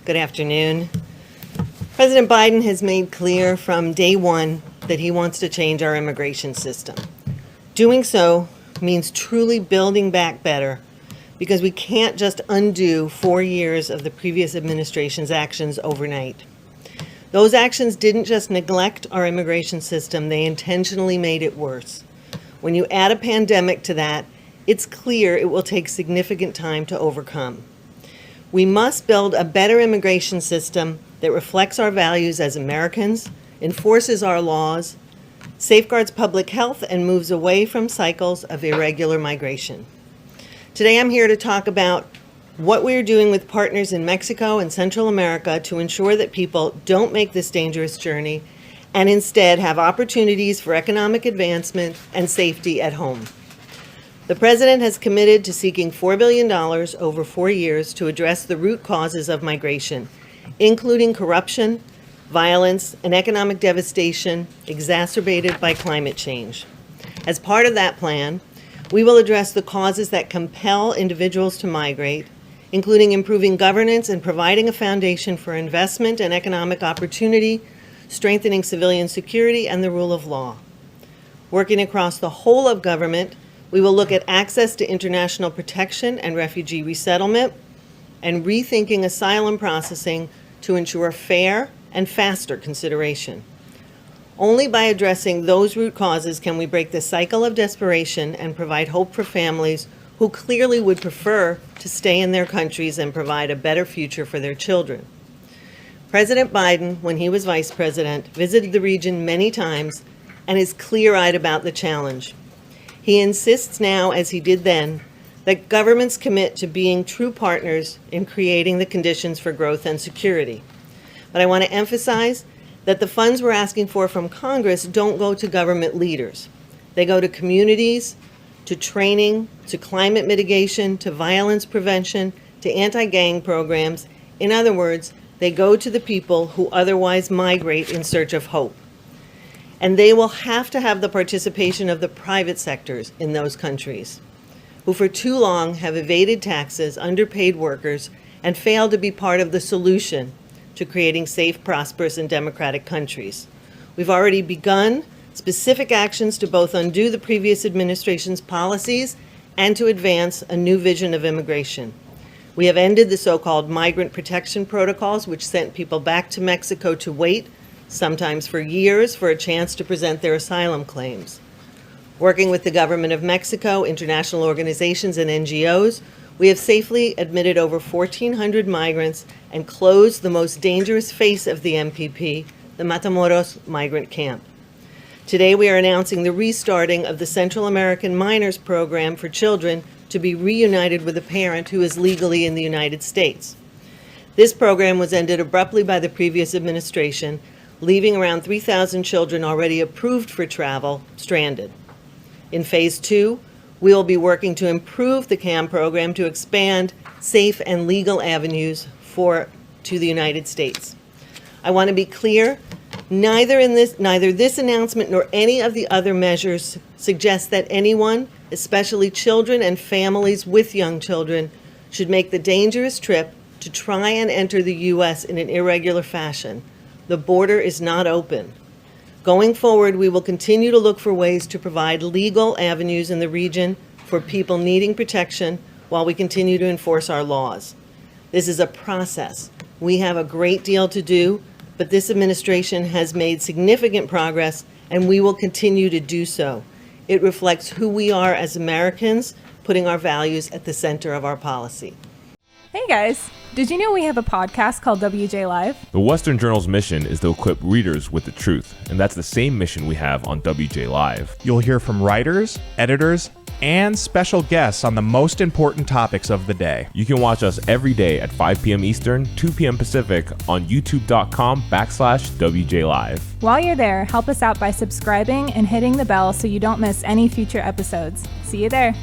Good afternoon. President Biden has made clear from day one that he wants to change our immigration system. Doing so means truly building back better, because we can't just undo 4 years of the previous administration's actions overnight. Those actions didn't just neglect our immigration system, they intentionally made it worse. When you add a pandemic to that, it's clear it will take significant time to overcome. We must build a better immigration system that reflects our values as Americans, enforces our laws, safeguards public health, and moves away from cycles of irregular migration. Today I'm here to talk about what we are doing with partners in Mexico and Central America to ensure that people don't make this dangerous journey and instead have opportunities for economic advancement and safety at home. The President has committed to seeking $4 billion over 4 years to address the root causes of migration, including corruption, violence, and economic devastation exacerbated by climate change. As part of that plan, we will address the causes that compel individuals to migrate, including improving governance and providing a foundation for investment and economic opportunity, strengthening civilian security and the rule of law. Working across the whole of government, we will look at access to international protection and refugee resettlement, and rethinking asylum processing to ensure fair and faster consideration. Only by addressing those root causes can we break the cycle of desperation and provide hope for families who clearly would prefer to stay in their countries and provide a better future for their children. President Biden, when he was vice president, visited the region many times and is clear-eyed about the challenge. He insists now, as he did then, that governments commit to being true partners in creating the conditions for growth and security. But I want to emphasize that the funds we're asking for from Congress don't go to government leaders. They go to communities, to training, to climate mitigation, to violence prevention, to anti-gang programs. In other words, they go to the people who otherwise migrate in search of hope. And they will have to have the participation of the private sectors in those countries, who for too long have evaded taxes, underpaid workers, and failed to be part of the solution to creating safe, prosperous, and democratic countries. We've already begun specific actions to both undo the previous administration's policies and to advance a new vision of immigration. We have ended the so-called migrant protection protocols, which sent people back to Mexico to wait, sometimes for years, for a chance to present their asylum claims. Working with the government of Mexico, international organizations, and NGOs, we have safely admitted over 1,400 migrants and closed the most dangerous face of the MPP, the Matamoros migrant camp. Today we are announcing the restarting of the Central American Minors Program for children to be reunited with a parent who is legally in the United States. This program was ended abruptly by the previous administration, leaving around 3,000 children already approved for travel stranded. In Phase 2, we will be working to improve the CAM program to expand safe and legal avenues to the United States. I want to be clear, neither this announcement nor any of the other measures suggests that anyone, especially children and families with young children, should make the dangerous trip to try and enter the U.S. in an irregular fashion. The border is not open. Going forward, we will continue to look for ways to provide legal avenues in the region for people needing protection while we continue to enforce our laws. This is a process. We have a great deal to do, but this administration has made significant progress, and we will continue to do so. It reflects who we are as Americans, putting our values at the center of our policy. Hey guys, did you know we have a podcast called WJ Live? The Western Journal's mission is to equip readers with the truth, and that's the same mission we have on WJ Live. You'll hear from writers, editors, and special guests on the most important topics of the day. You can watch us every day at 5 p.m. Eastern, 2 p.m. Pacific on youtube.com/WJ Live. While you're there, help us out by subscribing and hitting the bell so you don't miss any future episodes. See you there.